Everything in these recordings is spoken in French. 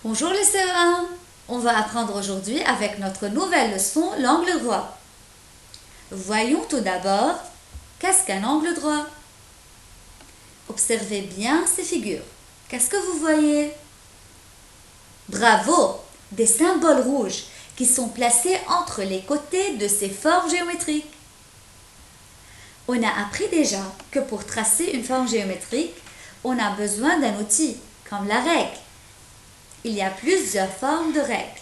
Bonjour les CE1, on va apprendre aujourd'hui avec notre nouvelle leçon l'angle droit. Voyons tout d'abord, qu'est-ce qu'un angle droit? Observez bien ces figures. Qu'est-ce que vous voyez? Bravo! Des symboles rouges qui sont placés entre les côtés de ces formes géométriques. On a appris déjà que pour tracer une forme géométrique, on a besoin d'un outil, comme la règle. Il y a plusieurs formes de règles.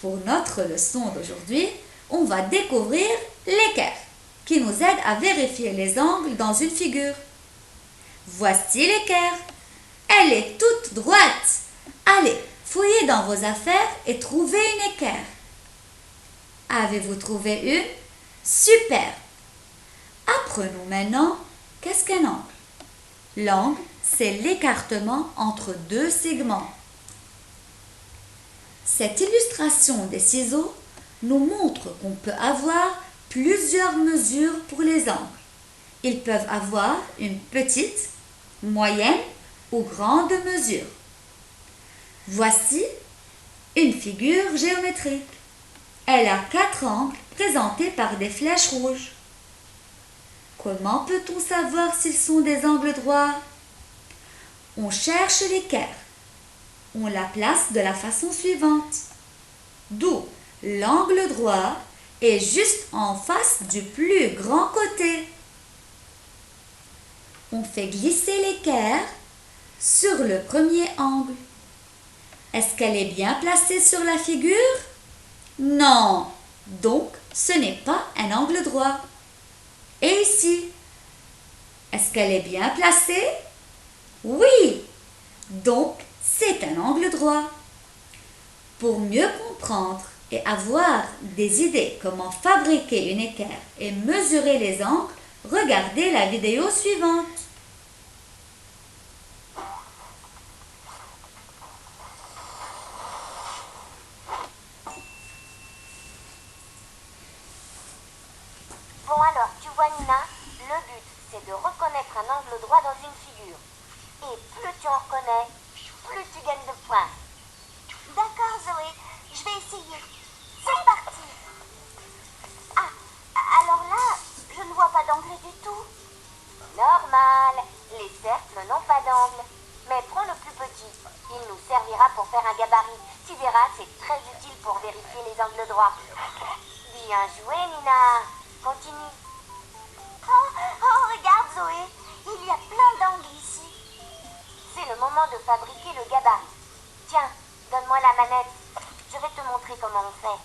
Pour notre leçon d'aujourd'hui, on va découvrir l'équerre, qui nous aide à vérifier les angles dans une figure. Voici l'équerre. Elle est toute droite. Allez, fouillez dans vos affaires et trouvez une équerre. Avez-vous trouvé une? Super! Apprenons maintenant qu'est-ce qu'un angle. L'angle, c'est l'écartement entre deux segments. Cette illustration des ciseaux nous montre qu'on peut avoir plusieurs mesures pour les angles. Ils peuvent avoir une petite, moyenne ou grande mesure. Voici une figure géométrique. Elle a 4 angles présentés par des flèches rouges. Comment peut-on savoir s'ils sont des angles droits? On cherche l'équerre. On la place de la façon suivante. D'où l'angle droit est juste en face du plus grand côté. On fait glisser l'équerre sur le premier angle. Est-ce qu'elle est bien placée sur la figure? Non, donc ce n'est pas un angle droit. Et ici, est-ce qu'elle est bien placée? Oui, donc c'est un angle droit. Pour mieux comprendre et avoir des idées comment fabriquer une équerre et mesurer les angles, regardez la vidéo suivante. Bon alors, tu vois Nina, le but c'est de reconnaître un angle droit dans une figure. Et plus tu en reconnais, plus tu gagnes de points. D'accord Zoé, je vais essayer. C'est parti. Ah, alors là, je ne vois pas d'angle du tout. Normal, les cercles n'ont pas d'angle. Mais prends le plus petit, il nous servira pour faire un gabarit. Tu verras, c'est très utile pour vérifier les angles droits. Bien joué Nina. Continue. Oh, regarde Zoé, il y a plein d'angles ici. C'est le moment de fabriquer le gabarit. Tiens, donne-moi la manette. Je vais te montrer comment on fait.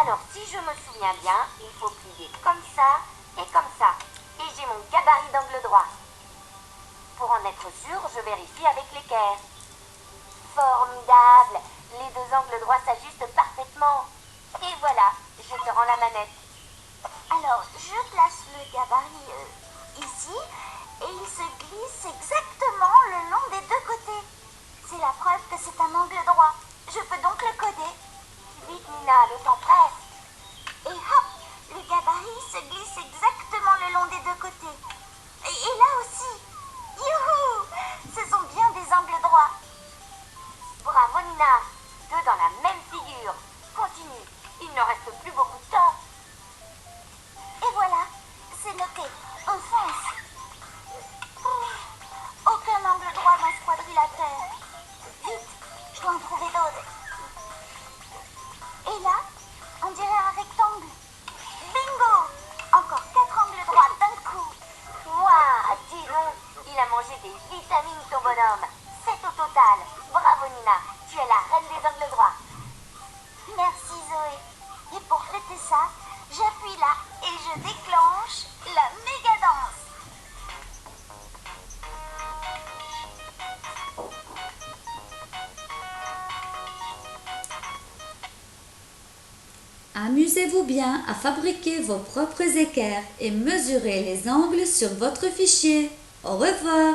Alors, si je me souviens bien, il faut plier comme ça et comme ça. Et j'ai mon gabarit d'angle droit. Pour en être sûr, je vérifie avec l'équerre. Formidable! Les deux angles droits s'ajustent parfaitement. Et voilà, je te rends la manette. Alors, je place le gabarit ici et il se glisse exactement le long des deux côtés. C'est la preuve que c'est un angle droit. Je peux donc le coder. Vite Nina, le temps presse. Et hop, le gabarit se glisse exactement le long des deux côtés. Et là aussi. Youhou! Ce sont bien des angles droits. Bravo Nina, deux dans la même figure. Continue, il ne reste plus beaucoup de temps. Et voilà, c'est noté. On fonce. Aucun angle droit dans ce quadrilatère. Vite, je dois en trouver d'autres. Et là, on dirait un rectangle. Bingo! Encore 4 angles droits d'un coup. Ouah, dis donc, il a mangé des vitamines ton bonhomme. 7 au total. Bravo Nina, tu es la reine des angles droits. Merci Zoé. Et pour fêter ça, j'appuie là et je déclenche la méga danse. Amusez-vous bien à fabriquer vos propres équerres et mesurez les angles sur votre fichier. Au revoir!